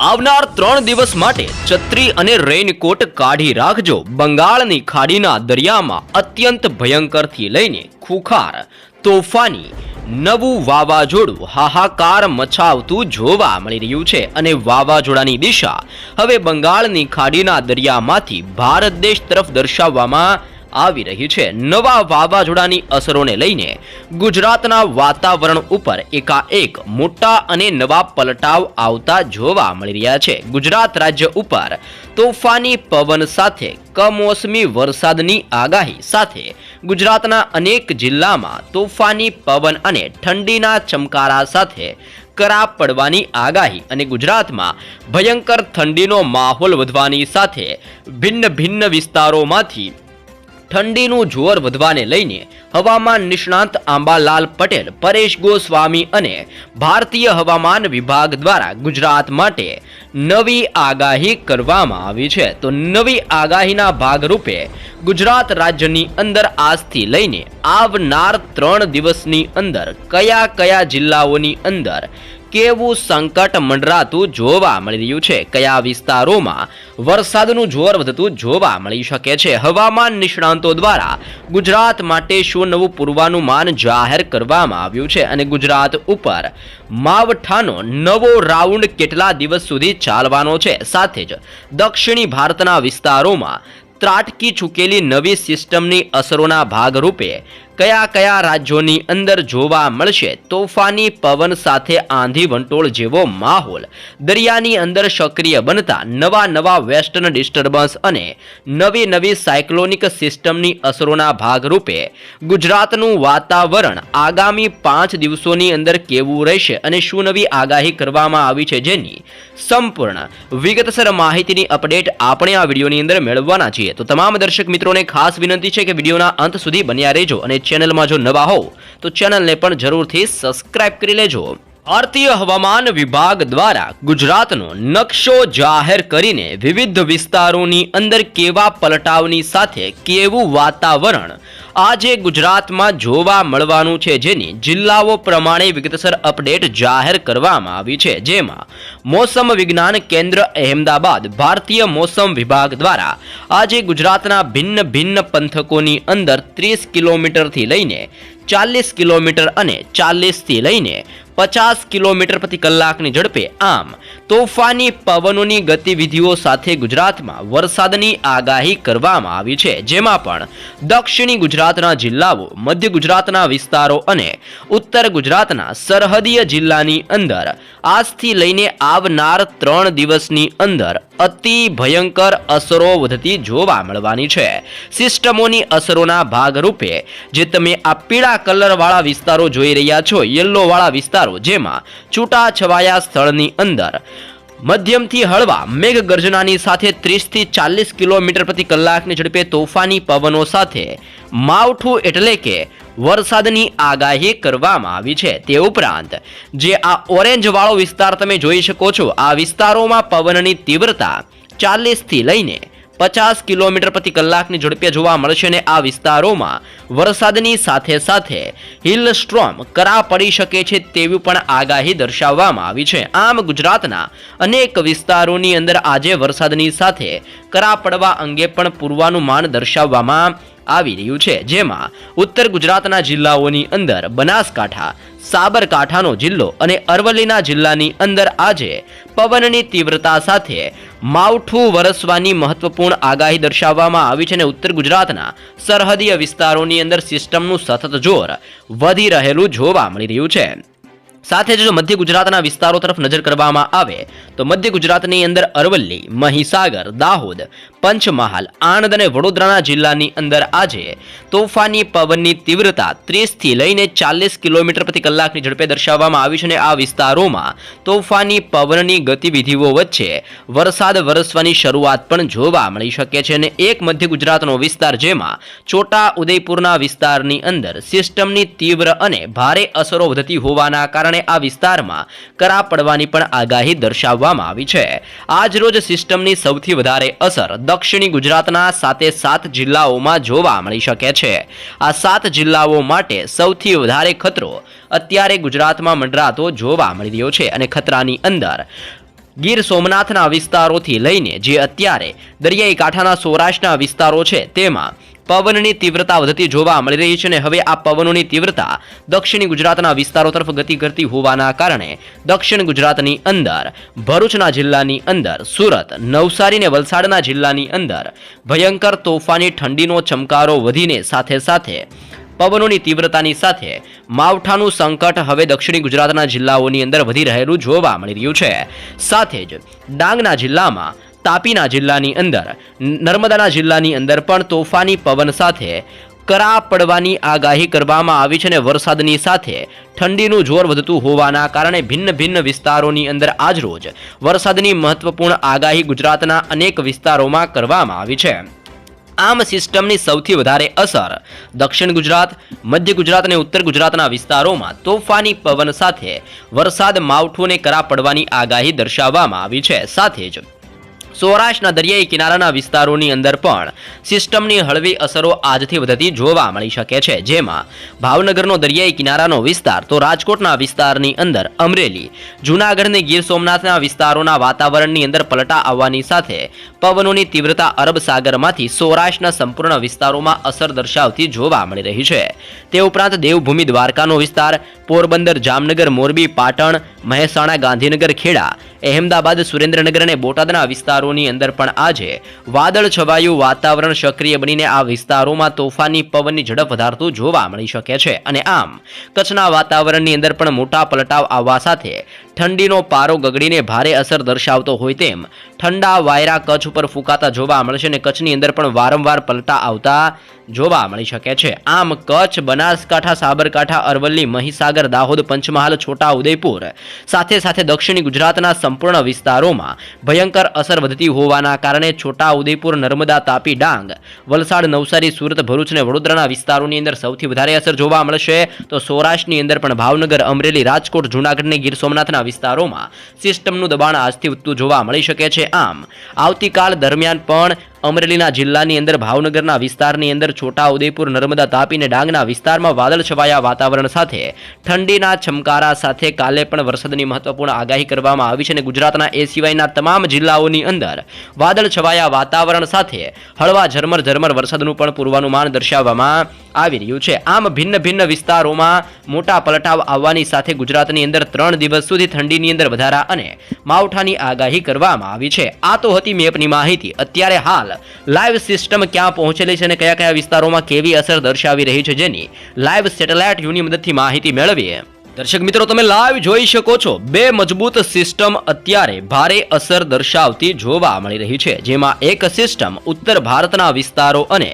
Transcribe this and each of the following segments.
આવનાર 3 દિવસ માટે છત્રી અને રેઇનકોટ કાઢી રાખજો. બંગાળની ખાડીના દરિયામાં અત્યંત ભયંકરથી લઈને ખુખાર તોફાની નવું વાવાઝોડું હાહાકાર મચાવતું જોવા મળી રહ્યું છે અને વાવાઝોડાની દિશા હવે બંગાળની ખાડીના દરિયામાંથી ભારત દેશ તરફ દર્શાવવામાં આવી રહી છે. નવા વાવાઝોડાની અસરોને લઈને ગુજરાતના વાતાવરણ ઉપર એકાએક મોટા અને નવા પલટાવ આવતા જોવા મળી રહ્યા છે. ગુજરાત રાજ્ય ઉપર તોફાની પવન સાથે કમોસમી વરસાદની આગાહી સાથે ગુજરાતના અનેક જિલ્લામાં તોફાની પવન અને ઠંડીના ચમકારા સાથે કરા પડવાની આગાહી અને ગુજરાતમાં ભયંકર ઠંડીનો માહોલ વધવાની સાથે ભિન્ન વિસ્તારોમાંથી ઠંડીનું જોર વધવાને લઈને હવામાન નિષ્ણાંત આંબાલાલ પટેલ, પરેશ ગોસ્વામી અને ભારતીય હવામાન વિભાગ દ્વારા ગુજરાત માટે નવી આગાહી કરવામાં આવી છે. તો નવી આગાહીના ભાગરૂપે ગુજરાત રાજ્યની અંદર આજથી લઈને આવનાર 3 દિવસની અંદર કયા જિલ્લાઓની અંદર કેવું સંકટ મંડરાતું જોવા મળી રહ્યું છે, કયા વિસ્તારોમાં વરસાદનું જોર વધતું જોવા મળી શકે છે. હવામાન નિષ્ણાંતો દ્વારા ગુજરાત માટે શું નવું પૂર્વાનુમાન જાહેર કરવામાં આવ્યું છે અને ગુજરાત ઉપર માવઠાનો નવો રાઉન્ડ કેટલા દિવસ સુધી ચાલવાનો છે, સાથે જ દક્ષિણી ભારતના વિસ્તારોમાં ત્રાટકી ચૂકેલી નવી સિસ્ટમની અસરોના ભાગરૂપે કયા રાજ્યોની અંદર જોવા મળશે તોફાની પવન સાથે આંધી વંટોળ જેવો માહોલ, દરિયાની અંદર સક્રિય બનતા નવા વેસ્ટર્ન ડિસ્ટર્બન્સ અને નવી સાયક્લોનિક સિસ્ટમની અસરોના ભાગરૂપે ગુજરાતનું વાતાવરણ આગામી 5 દિવસોની અંદર કેવું રહેશે અને શું નવી આગાહી કરવામાં આવી છે, જેની સંપૂર્ણ વિગતસર માહિતીની અપડેટ આપણે આ વિડીયોની અંદર મેળવવાના છીએ. તો તમામ દર્શક મિત્રોને ખાસ વિનંતી છે કે વિડીયોના અંત સુધી બન્યા રહેજો અને ચેનલમાં જો નવા હો તો ચેનલને પણ જરૂરથી સબસ્ક્રાઇબ કરી લેજો. ભારતીય હવામાન વિભાગ દ્વારા ગુજરાતનો નકશો જાહેર કરીને વિવિધ વિસ્તારોની અંદર કેવા પલટાવની સાથે કેવું વાતાવરણ આજે ગુજરાતમાં જોવા મળવાનું છે, જેની જિલ્લાઓ પ્રમાણે વિગતસર અપડેટ જાહેર કરવામાં આવી છે. જેમાં મોસમ વિજ્ઞાન કેન્દ્ર અહેમદાબાદ, ભારતીય મોસમ વિભાગ દ્વારા આજે ગુજરાતના ભિન્ન પંથકોની અંદર 30 કિલોમીટરથી લઈને 40 કિલોમીટર અને 40 થી લઈને 50 કિલોમીટર પ્રતિ કલાકની ઝડપે આમ તોફાની પવનોની ગતિવિધિઓ સાથે ગુજરાતમાં વરસાદની આગાહી કરવામાં આવી છે. જેમાં પણ દક્ષિણી ગુજરાતના જિલ્લાઓ, મધ્ય ગુજરાતના વિસ્તારો અને ઉત્તર ગુજરાતના સરહદીય જિલ્લાની અંદર આજથી લઈને આવનાર 3 દિવસની અંદર અતિ ભયંકર અસરો વધતી જોવા મળવાની છે. સિસ્ટમોની અસરોના ભાગરૂપે જે તમે આ પીળા કલરવાળા વિસ્તારો જોઈ રહ્યા છો, યલોવાળા વિસ્તારો, જેમાં છૂટાછવાયા સ્થળની અંદર મધ્યમથી હળવા મેઘગર્જનાની સાથે 30 થી 40 કિલોમીટર પ્રતિ કલાકની ઝડપે તોફાની પવનો સાથે માવઠું એટલે કે વરસાદની આગાહી કરવામાં આવી છે. તે ઉપરાંત જે આ ઓરેન્જ વાળો વિસ્તાર તમે જોઈ શકો છો, આ વિસ્તારોમાં પવનની તીવ્રતા 40 થી લઈને 50 કિલોમીટર પ્રતિ કલાકની ઝડપે જોવા મળશે અને આ વિસ્તારોમાં વરસાદની સાથે હિલ સ્ટ્રોમ કરા પડી શકે છે તેવી પણ આગાહી દર્શાવવામાં આવી છે. આમ ગુજરાતના અનેક વિસ્તારોની અંદર આજે વરસાદની સાથે કરા પડવા અંગે પણ પૂર્વાનુમાન દર્શાવવામાં આવી રહ્યું છે. જેમાં ઉત્તર ગુજરાતના જિલ્લાઓની અંદર બનાસકાંઠા, સાબરકાંઠાનો જિલ્લો અને અરવલ્લીના જિલ્લાની અંદર આજે પવનની તીવ્રતા સાથે માવઠું વરસવાની મહત્વપૂર્ણ આગાહી દર્શાવવામાં આવી છે અને ઉત્તર ગુજરાતના સરહદીય વિસ્તારોની અંદર સિસ્ટમનું સતત જોર વધી રહેલું જોવા મળી રહ્યું છે. સાથે જો મધ્ય ગુજરાતના વિસ્તારો તરફ નજર કરવામાં આવે તો મધ્ય ગુજરાતની અંદર અરવલ્લી, મહીસાગર, દાહોદ, પંચમહાલ, આણંદ અને વડોદરાના જિલ્લાની અંદર આજે તોફાની પવનની તીવ્રતા 30 થી લઈને 40 કિલોમીટર પ્રતિ કલાકની ઝડપે દર્શાવવામાં આવી છે અને આ વિસ્તારોમાં તોફાની પવનની ગતિવિધિઓ વચ્ચે વરસાદ વરસવાની શરૂઆત પણ જોવા મળી શકે છે. અને એક મધ્ય ગુજરાતનો વિસ્તાર, જેમાં છોટા ઉદયપુરના વિસ્તારની અંદર સિસ્ટમની તીવ્ર અને ભારે અસરો વધતી હોવાના કારણે આ વિસ્તારમાં કરા પડવાની પણ આગાહી દર્શાવવામાં આવી છે. આજ રોજ સિસ્ટમની સૌથી વધારે અસર દક્ષિણી ગુજરાતના 7 જિલ્લાઓમાં જોવા મળી શકે છે. આ 7 જિલ્લાઓ માટે સૌથી વધારે ખતરો અત્યારે ગુજરાતમાં મંડરાતો જોવા મળી રહ્યો છે અને ખતરાની અંદર ગીર સોમનાથના વિસ્તારોથી લઈને જે અત્યારે દરિયાઈ કાંઠાના સૌરાષ્ટ્રના વિસ્તારો છે તેમાં પવનની તીવ્રતા વધતી જોવા મળી રહી છે અને હવે આ પવનોની તીવ્રતા દક્ષિણી ગુજરાતના વિસ્તારો તરફ ગતિ કરતી હોવાના કારણે દક્ષિણ ગુજરાતની અંદર ભરૂચના જિલ્લાની અંદર સુરત, નવસારી અને વલસાડના જિલ્લાની અંદર ભયંકર તોફાની ઠંડીનો ચમકારો વધીને સાથે સાથે પવનોની તીવ્રતાની સાથે માવઠાનું સંકટ હવે દક્ષિણી ગુજરાતના જિલ્લાઓની અંદર વધી રહેલું જોવા મળી રહ્યું છે. સાથે જ ડાંગના જિલ્લામાં, તાપીના જિલ્લાની અંદર, નર્મદાના જિલ્લાની અંદર પણ તોફાની પવન સાથે કરા પડવાની આગાહી કરવામાં આવી છે અને વરસાદની સાથે ઠંડીનું જોર વધતું હોવાના કારણે ભિન્ન ભિન્ન વિસ્તારોની અંદર આજરોજ વરસાદની મહત્વપૂર્ણ આગાહી ગુજરાતના અનેક વિસ્તારોમાં કરવામાં આવી છે. આમ સિસ્ટમની સૌથી વધારે અસર દક્ષિણ ગુજરાત, મધ્ય ગુજરાત અને ઉત્તર ગુજરાતના વિસ્તારોમાં તોફાની પવન સાથે વરસાદ, માવઠું અને કરા પડવાની આગાહી દર્શાવવામાં આવી છે. સાથે જ સૌરાષ્ટ્રના દરિયાઈ કિનારાના વિસ્તારોની અંદર પણ સિસ્ટમની હળવી અસરો આજથી વધતી જોવા મળી શકે છે. જેમાં ભાવનગરનો દરિયાઈ કિનારાનો વિસ્તાર, તો રાજકોટના વિસ્તારની અંદર અમરેલી, જૂનાગઢ અને ગીર સોમનાથના વિસ્તારોના વાતાવરણની અંદર પલટા આવવાની સાથે પવનોની તીવ્રતા અરબ સાગરમાંથી સૌરાષ્ટ્રના સંપૂર્ણ વિસ્તારોમાં અસર દર્શાવતી જોવા મળી રહી છે. તે ઉપરાંત દેવભૂમિ દ્વારકાનો વિસ્તાર, પોરબંદર, જામનગર, મોરબી, પાટણ, મહેસાણા, ગાંધીનગર, ખેડા, અહેમદાબાદ, સુરેન્દ્રનગર અને બોટાદના વિસ્તારોની અંદર પણ આજે વાદળ છવાયું વાતાવરણ સક્રિય બનીને આ વિસ્તારોમાં તોફાની પવનની ઝડપ વધારતું જોવા મળી શકે છે. અને આમ કચ્છના વાતાવરણની અંદર પણ મોટા પલટાવ આવવા સાથે ઠંડીનો પારો ગગડીને ભારે અસર દર્શાવતો હોય તેમ ઠંડા વાયરા કચ્છ ઉપર ફૂંકાતા જોવા મળશે અને કચ્છની અંદર પણ વારંવાર પલટા આવતા જોવા મળી શકે છે. આમ કચ્છ, બનાસકાંઠા, સાબરકાંઠા, અરવલ્લી, મહીસાગર, દાહોદ, પંચમહાલ, છોટા ઉદેપુર સાથે સાથે દક્ષિણી ગુજરાતના સંપૂર્ણ વિસ્તારોમાં ભયંકર અસર વધતી હોવાના કારણે છોટા ઉદેપુર, નર્મદા, તાપી, ડાંગ, વલસાડ, નવસારી, સુરત, ભરૂચ અને વડોદરાના વિસ્તારોની અંદર સૌથી વધારે અસર જોવા મળશે. તો સૌરાષ્ટ્રની અંદર પણ ભાવનગર, અમરેલી, રાજકોટ, જૂનાગઢ અને ગીર સોમનાથના વિસ્તારોમાં સિસ્ટમનું દબાણ આજથી વધતું જોવા મળી શકે છે. આમ આવતીકાલ દરમિયાન પણ અમરેલીના જિલ્લાની અંદર, ભાવનગરના વિસ્તારની અંદર, છોટા ઉદેપુર, નર્મદા, તાપી અને ડાંગના વિસ્તારમાં વાદળ છવાયા વાતાવરણ સાથે ઠંડીના ચમકારા સાથે કાલે પણ વરસાદની મહત્વપૂર્ણ આગાહી કરવામાં આવી છે અને ગુજરાતના એ સિવાયના તમામ જિલ્લાઓની અંદર વાદળ છવાયા વાતાવરણ સાથે હળવા ઝરમર વરસાદનું પણ પૂર્વાનુમાન દર્શાવવામાં આવી રહ્યું છે. આમ ભિન્ન ભિન્ન વિસ્તારોમાં મોટા પલટાવ આવવાની સાથે ગુજરાતની અંદર 3 દિવસ સુધી ઠંડીની અંદર વધારા અને માવઠાની આગાહી કરવામાં આવી છે. આ તો હતી મેપની માહિતી. અત્યારે હાલ લાઈવ સિસ્ટમ ક્યાં પહોંચેલી છે અને કયા કયા વિસ્તારોમાં કેવી અસર દર્શાવી રહી છે જેની લાઈવ સેટેલાઇટ વ્યૂની મદદથી માહિતી મેળવીએ. દર્શક મિત્રો, તમે લાઈવ જોઈ શકો છો, બે મજબૂત સિસ્ટમ અત્યારે ભારે અસર દર્શાવતી જોવા મળી રહી છે. જેમાં એક સિસ્ટમ ઉત્તર ભારતના વિસ્તારો અને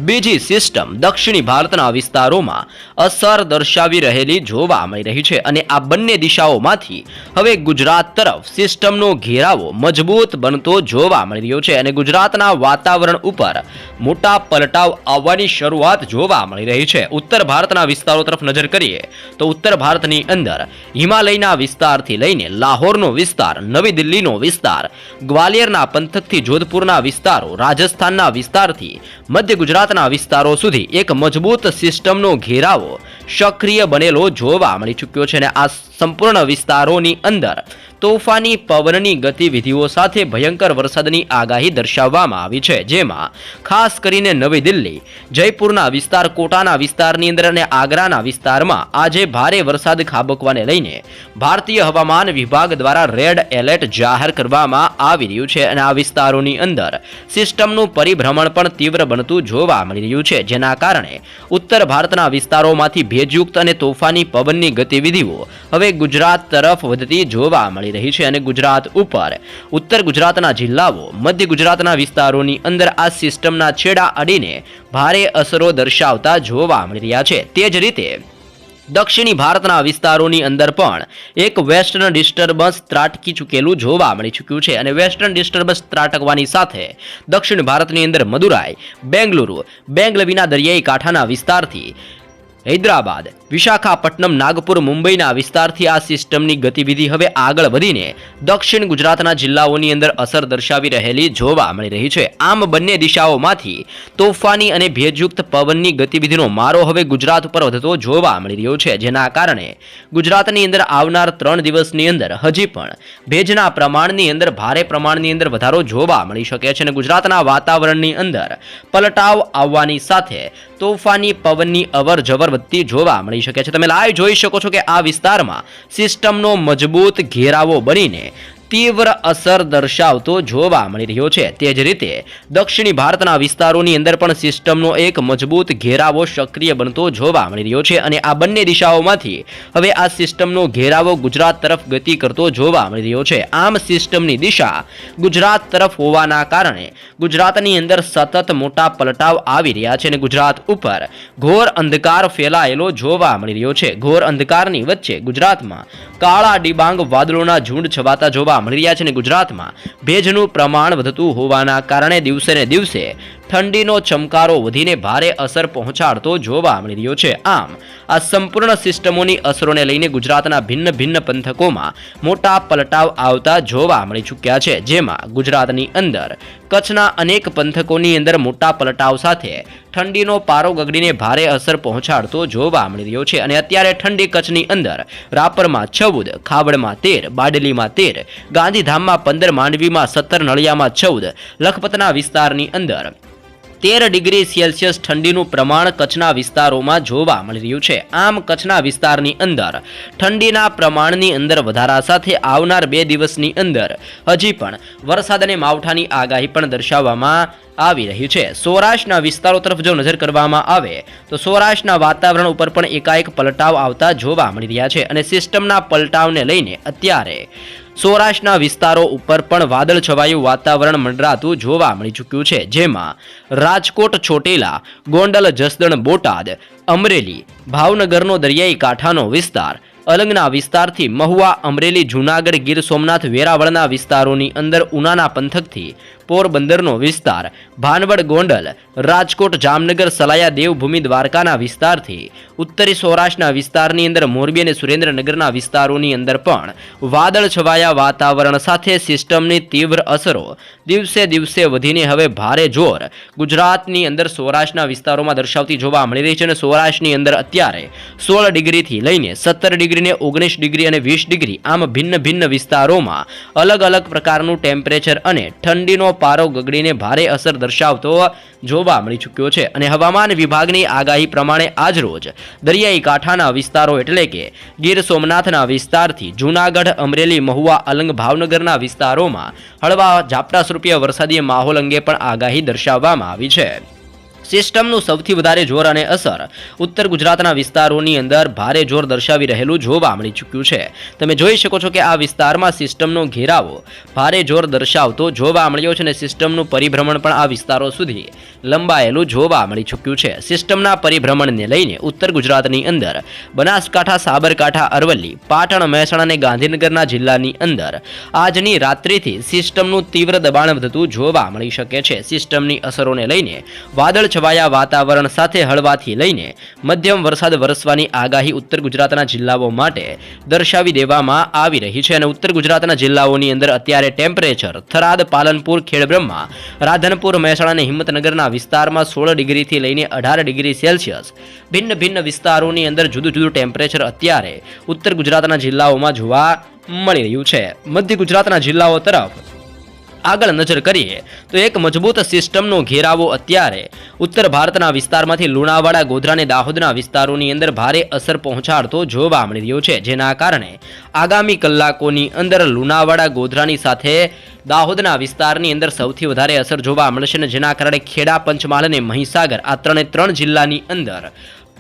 બીજી સિસ્ટમ દક્ષિણી ભારતના વિસ્તારોમાં અસર દર્શાવી રહેલી જોવા મળી રહી છે. અને આ બંને દિશાઓમાંથી હવે ગુજરાત તરફ સિસ્ટમનો ઘેરાવો મજબૂત બનતો જોવા મળી રહ્યો છે અને ગુજરાતના વાતાવરણ ઉપર મોટા પલટાવ આવવાની શરૂઆત જોવા મળી રહી છે. ઉત્તર ભારતના વિસ્તારો તરફ નજર કરીએ તો ઉત્તર ભારત ની અંદર હિમાલયના વિસ્તારથી લઈને લાહોરનો વિસ્તાર, નવી દિલ્હીનો વિસ્તાર, ગ્વાલિયરના પંથકથી જોધપુરના વિસ્તારો, રાજસ્થાનના વિસ્તારથી મધ્ય ગુજરાતના વિસ્તારો સુધી એક મજબૂત સિસ્ટમનો ઘેરાવો સક્રિય બનેલો જોવા મળી ચૂક્યો છે અને આ સંપૂર્ણ વિસ્તારોની અંદર તોફાની પવનની ગતિવિધિઓ સાથે ભયંકર વરસાદની આગાહી દર્શાવવામાં આવી છે. જેમાં ખાસ કરીને નવી દિલ્હી, જયપુરના વિસ્તાર, કોટાના વિસ્તારની અંદર અને આગ્રાના વિસ્તારમાં આજે ભારે વરસાદ ખાબકવાને લઈને ભારતીય હવામાન વિભાગ દ્વારા રેડ એલર્ટ જાહેર કરવામાં આવી રહ્યું છે અને આ વિસ્તારોની અંદર સિસ્ટમનું પરિભ્રમણ પણ તીવ્ર બનતું જોવા મળી રહ્યું છે. જેના કારણે ઉત્તર ભારતના વિસ્તારોમાંથી ભેજયુક્ત અને તોફાની પવનની ગતિવિધિઓ હવે ગુજરાત તરફ વધતી જોવા મળી રહી છે અને ગુજરાત ઉપર ઉત્તર ગુજરાતના જિલ્લાઓ, મધ્ય ગુજરાતના વિસ્તારોની અંદર આ સિસ્ટમના છેડા અડીને ભારે અસરો દર્શાવતા જોવા મળી રહ્યા છે. તે જ રીતે દક્ષિણી ભારતના વિસ્તારોની અંદર પણ એક વેસ્ટર્ન ડિસ્ટર્બન્સ ત્રાટકી ચૂકેલું જોવા મળી ચૂક્યું છે અને વેસ્ટર્ન ડિસ્ટર્બન્સ ત્રાટકવાની સાથે દક્ષિણ ભારતની અંદર મદુરાઈ, બેંગલુરુ, બેંગલવીના દરિયાઈ કાંઠાના વિસ્તારથી હૈદરાબાદ, વિશાખાપટ્ટનમ, નાગપુર, મુંબઈના વિસ્તારથી આ સિસ્ટમની ગતિવિધિ હવે આગળ વધીને દક્ષિણ ગુજરાતના જિલ્લાઓની અંદર અસર દર્શાવી રહેલી જોવા મળી રહી છે. આમ બંને દિશાઓમાંથી તોફાની અને ભેજયુક્ત પવનની ગતિવિધિનો મારો હવે ગુજરાત ઉપર વધતો જોવા મળી રહ્યો છે, જેના કારણે ગુજરાતની અંદર આવનાર 3 દિવસની અંદર હજી પણ ભેજના પ્રમાણની અંદર ભારે પ્રમાણની અંદર વધારો જોવા મળી શકે છે અને ગુજરાતના વાતાવરણની અંદર પલટાવ આવવાની સાથે તોફાની પવનની અવર જવર વધતી જોવા મળી શકે છે. તમે લાઈવ જોઈ શકો છો કે આ વિસ્તારમાં સિસ્ટમનો મજબૂત ઘેરાવો બનીને તીવ્ર અસર દર્શાવતો જોવા મળી રહ્યો છે. તે જ રીતે દક્ષિણી ભારતના વિસ્તારોની અંદર પણ સિસ્ટમનો એક મજબૂત ઘેરાવો સક્રિય બનતો જોવા મળી રહ્યો છે અને આ બંને દિશાઓમાંથી હવે આ સિસ્ટમનો ઘેરાવો ગુજરાત તરફ ગતિ કરતો જોવા મળી રહ્યો છે. આમ સિસ્ટમની દિશા ગુજરાત તરફ હોવાના કારણે ગુજરાતની અંદર સતત મોટા પલટાવ આવી રહ્યા છે અને ગુજરાત ઉપર ઘોર અંધકાર ફેલાયેલો જોવા મળી રહ્યો છે. ઘોર અંધકારની વચ્ચે ગુજરાતમાં કાળા ડિબાંગ વાદળોના ઝુંડ છવાતા જોવા મળી રહ્યા છે અને ગુજરાતમાં ભેજનું પ્રમાણ વધતું હોવાના કારણે દિવસે ને દિવસે ઠંડીનો ચમકારો વધીને ભારે અસર પહોંચાડતો જોવા મળી રહ્યો છે. આમ આ સંપૂર્ણ સિસ્ટમોની અસરોને લઈને ગુજરાતના ભિન્ન ભિન્ન પંથકોમાં મોટા પલટાવ આવતા જોવા મળી ચૂક્યા છે, જેમાં ગુજરાતની અંદર કચ્છના અનેક પંથકોની અંદર મોટા પલટાવ સાથે ઠંડીનો પારો ગગડીને ભારે અસર પહોંચાડતો જોવા મળી રહ્યો છે અને અત્યારે ઠંડી કચ્છની અંદર રાપરમાં 14, ખાવડમાં 13, બારડોલીમાં 13, ગાંધીધામમાં 15, માંડવીમાં 17, નળિયામાં 14, લખપતના વિસ્તારની અંદર 13 ડિગ્રી સેલ્સિયસ ઠંડીનું પ્રમાણ કચ્છના વિસ્તારોમાં જોવા મળી રહ્યું છે. આમ કચ્છના વિસ્તારની અંદર ઠંડીના પ્રમાણની અંદર વધારા સાથે આવનાર 2 દિવસની અંદર હજી પણ વરસાદ અને માવઠાની આગાહી પણ દર્શાવવામાં આવી રહી છે. સૌરાષ્ટ્રના વિસ્તારો તરફ જો નજર કરવામાં આવે તો સૌરાષ્ટ્રના વાતાવરણ ઉપર પણ એકાએક પલટાવ આવતા જોવા મળી રહ્યા છે અને સિસ્ટમના પલટાવને લઈને અત્યારે સૌરાષ્ટ્રના વિસ્તારો ઉપર પણ વાદળ છવાયું વાતાવરણ મંડરાતું જોવા મળી ચૂક્યું છે, જેમાં રાજકોટ, ચોટીલા, ગોંડલ, જસદણ, બોટાદ, અમરેલી, ભાવનગરનો દરિયાઈ કાંઠાનો વિસ્તાર, અલંગના વિસ્તારથી મહુવા, અમરેલી, જૂનાગઢ, ગીર સોમનાથ, વેરાવળના વિસ્તારોની અંદર ઉનાના પંથકથી પોરબંદરનો વિસ્તાર, ભાનવડ, ગોંડલ, રાજકોટ, જામનગર, સલાયા, દેવભૂમિ, દ્વારકાના વિસ્તારથી ઉત્તરી સૌરાષ્ટ્રના વિસ્તારની અંદર મોરબી અને સુરેન્દ્રનગરના વિસ્તારોની અંદર પણ વાદળ છવાયા વાતાવરણ સાથે સિસ્ટમની તીવ્ર અસરો દિવસે દિવસે વધીને હવે ભારે જોર ગુજરાતની અંદર સૌરાષ્ટ્રના વિસ્તારોમાં દર્શાવતી જોવા મળી રહી છે અને સૌરાષ્ટ્રની અંદર અત્યારે 16 ડિગ્રીથી લઈને 17 ડિગ્રીને 19 ડિગ્રી અને 20 ડિગ્રી આમ ભિન્ન ભિન્ન વિસ્તારોમાં અલગ અલગ પ્રકારનું ટેમ્પરેચર અને ઠંડીનો પારો ગગડીને ભારે અસર દર્શાવતો જોવા મળી ચૂક્યો છે અને હવામાન વિભાગની આગાહી પ્રમાણે આજરોજ દરિયાઈ કાંઠાના વિસ્તારો એટલે કે ગીર સોમનાથના વિસ્તારથી જૂનાગઢ, અમરેલી, મહુવા, અલંગ, ભાવનગરના વિસ્તારોમાં હળવા ઝાપટા સ્વરૂપીય વરસાદી માહોલ અંગે પણ આગાહી દર્શાવવામાં આવી છે. સિસ્ટમનું સૌથી વધારે જોર અને અસર ઉત્તર ગુજરાતના વિસ્તારોની અંદર ભારે જોર દર્શાવી રહેલું જોવા મળી ચૂક્યું છે. તમે જોઈ શકો છો કે આ વિસ્તારમાં સિસ્ટમનો ઘેરાવો ભારે જોર દર્શાવતો જોવા મળ્યો છે અને સિસ્ટમનું પરિભ્રમણ પણ આ વિસ્તારો સુધી લંબાયેલું જોવા મળી ચૂક્યું છે. સિસ્ટમના પરિભ્રમણને લઈને ઉત્તર ગુજરાતની અંદર બનાસકાંઠા, સાબરકાંઠા, અરવલ્લી, પાટણ, મહેસાણા અને ગાંધીનગરના જિલ્લાની અંદર આજની રાત્રિથી સિસ્ટમનું તીવ્ર દબાણ વધતું જોવા મળી શકે છે. સિસ્ટમની અસરોને લઈને વાદળ છવાયા વાતાવરણ સાથે હળવાથી લઈને મધ્યમ વરસાદ વરસવાની આગાહી ઉત્તર ગુજરાતના જિલ્લાઓ માટે દર્શાવી દેવામાં આવી રહી છે અને ઉત્તર ગુજરાતના જિલ્લાઓની અંદર અત્યારે ટેમ્પરેચર થરાદ, પાલનપુર, ખેડબ્રહ્મા, રાધનપુર, મહેસાણા અને હિંમતનગરના વિસ્તારમાં 16 ડિગ્રીથી લઈને 18 ડિગ્રી સેલ્સિયસ ભિન્ન ભિન્ન વિસ્તારોની અંદર જુદું જુદું ટેમ્પરેચર અત્યારે ઉત્તર ગુજરાતના જિલ્લાઓમાં જોવા મળી રહ્યું છે. મધ્ય ગુજરાતના જિલ્લાઓ તરફ આગળ નજર કરીએ તો એક મજબૂત સિસ્ટમનો ઘેરાવો અત્યારે ઉત્તર ભારતના વિસ્તારમાંથી લુણાવાડા, ગોધરા અને દાહોદના વિસ્તારોની અંદર ભારે અસર પહોંચાડતો જોવા મળી રહ્યો છે, જેના કારણે આગામી કલાકોની અંદર લુણાવાડા, ગોધરાની સાથે દાહોદના વિસ્તારની અંદર સૌથી વધારે અસર જોવા મળશે અને જેના કારણે ખેડા, પંચમહાલ અને મહીસાગર આ 3 જિલ્લાની અંદર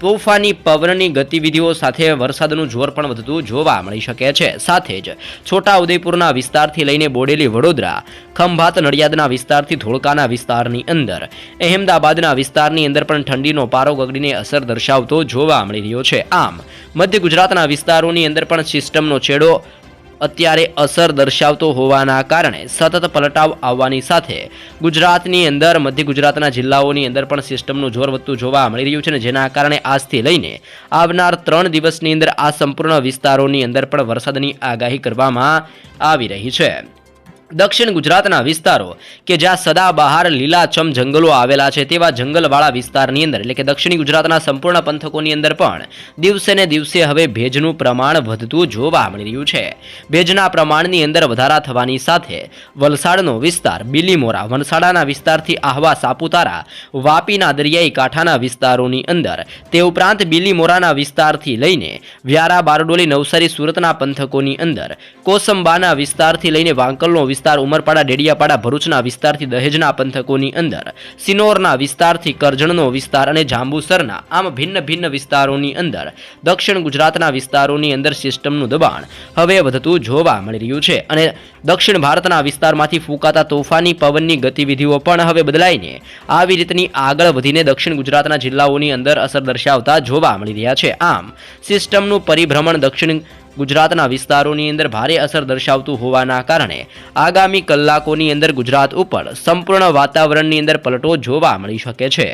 તોફાની પવનની ગતિવિધિઓ સાથે વરસાદનું જોર પણ વધતું જોવા મળી શકે છે. સાથે જ છોટા ઉદેપુરના વિસ્તારથી લઈને બોડેલી, વડોદરા, ખંભાત, નડિયાદના વિસ્તારથી ધોળકાના વિસ્તારની અંદર, અહેમદાબાદના વિસ્તારની અંદર પણ ઠંડીનો પારો ગગડીને અસર દર્શાવતો જોવા મળી રહ્યો છે. આમ મધ્ય ગુજરાતના વિસ્તારોની અંદર પણ સિસ્ટમનો છેડો અત્યારે અસર દર્શાવતો હોવાના કારણે સતત પલટાવ આવવાની સાથે ગુજરાતની અંદર મધ્ય ગુજરાતના જિલ્લાઓની અંદર પણ સિસ્ટમનું જોર વધતું જોવા મળી રહ્યું છે, ને જેના કારણે આજથી લઈને આવનાર 3 દિવસની અંદર આ સંપૂર્ણ વિસ્તારોની અંદર પણ વરસાદની આગાહી કરવામાં આવી રહી છે. દક્ષિણ ગુજરાતના વિસ્તારો કે જ્યાં સદાબહાર લીલાછમ જંગલો આવેલા છે તેવા જંગલવાળા વિસ્તારની અંદર એટલે કે દક્ષિણી ગુજરાતના સંપૂર્ણ પંથકોની અંદર પણ દિવસે ને દિવસે હવે ભેજનું પ્રમાણ વધતું જોવા મળી રહ્યું છે. ભેજના પ્રમાણની અંદર વધારા થવાની સાથે વલસાડનો વિસ્તાર, બિલીમોરા, વણસાડાના વિસ્તારથી આહવા, સાપુતારા, વાપીના દરિયાઈ કાંઠાના વિસ્તારોની અંદર, તે ઉપરાંત બિલીમોરાના વિસ્તારથી લઈને વ્યારા, બારડોલી, નવસારી, સુરતના પંથકોની અંદર, કોસંબાના વિસ્તારથી લઈને વાંકલનો વિસ્તાર, ઉમરપાડા, ડેડિયાપાડા, ભરૂચના વિસ્તારથી દહેજના પંથકોની અંદર, સિનોરના વિસ્તારથી કરજણનો વિસ્તાર અને જાંબુસરના આમ ભિન્ન ભિન્ન વિસ્તારોની અંદર દક્ષિણ ગુજરાતના વિસ્તારોની અંદર સિસ્ટમનું દબાણ હવે વધતું જોવા મળી રહ્યું છે અને દક્ષિણ ભારતના વિસ્તારમાંથી ફૂંકાતા તોફાની પવનની ગતિવિધિઓ પણ હવે બદલાઈને આવી રીતની આગળ વધીને દક્ષિણ ગુજરાતના જિલ્લાઓની અંદર અસર દર્શાવતા જોવા મળી રહ્યા છે. આમ સિસ્ટમનું પરિભ્રમણ દક્ષિણ ગુજરાતના વિસ્તારોની અંદર ભારે અસર દર્શાવતું હોવાના કારણે આગામી કલાકોની અંદર ગુજરાત ઉપર સંપૂર્ણ વાતાવરણની અંદર પલટો જોવા મળી શકે છે.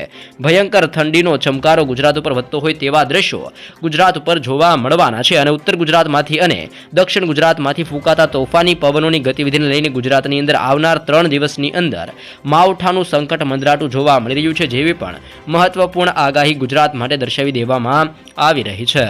ભયંકર ઠંડીનો ચમકારો ગુજરાત ઉપર વધતો હોય તેવા દ્રશ્યો ગુજરાત ઉપર જોવા મળવાના છે અને ઉત્તર ગુજરાતમાંથી અને દક્ષિણ ગુજરાતમાંથી ફૂંકાતા તોફાની પવનોની ગતિવિધિને લઈને ગુજરાતની અંદર આવનાર 3 દિવસની અંદર માવઠાનું સંકટ મંડરાતું જોવા મળી રહ્યું છે, જેવી પણ મહત્વપૂર્ણ આગાહી ગુજરાત માટે દર્શાવી દેવામાં આવી રહી છે.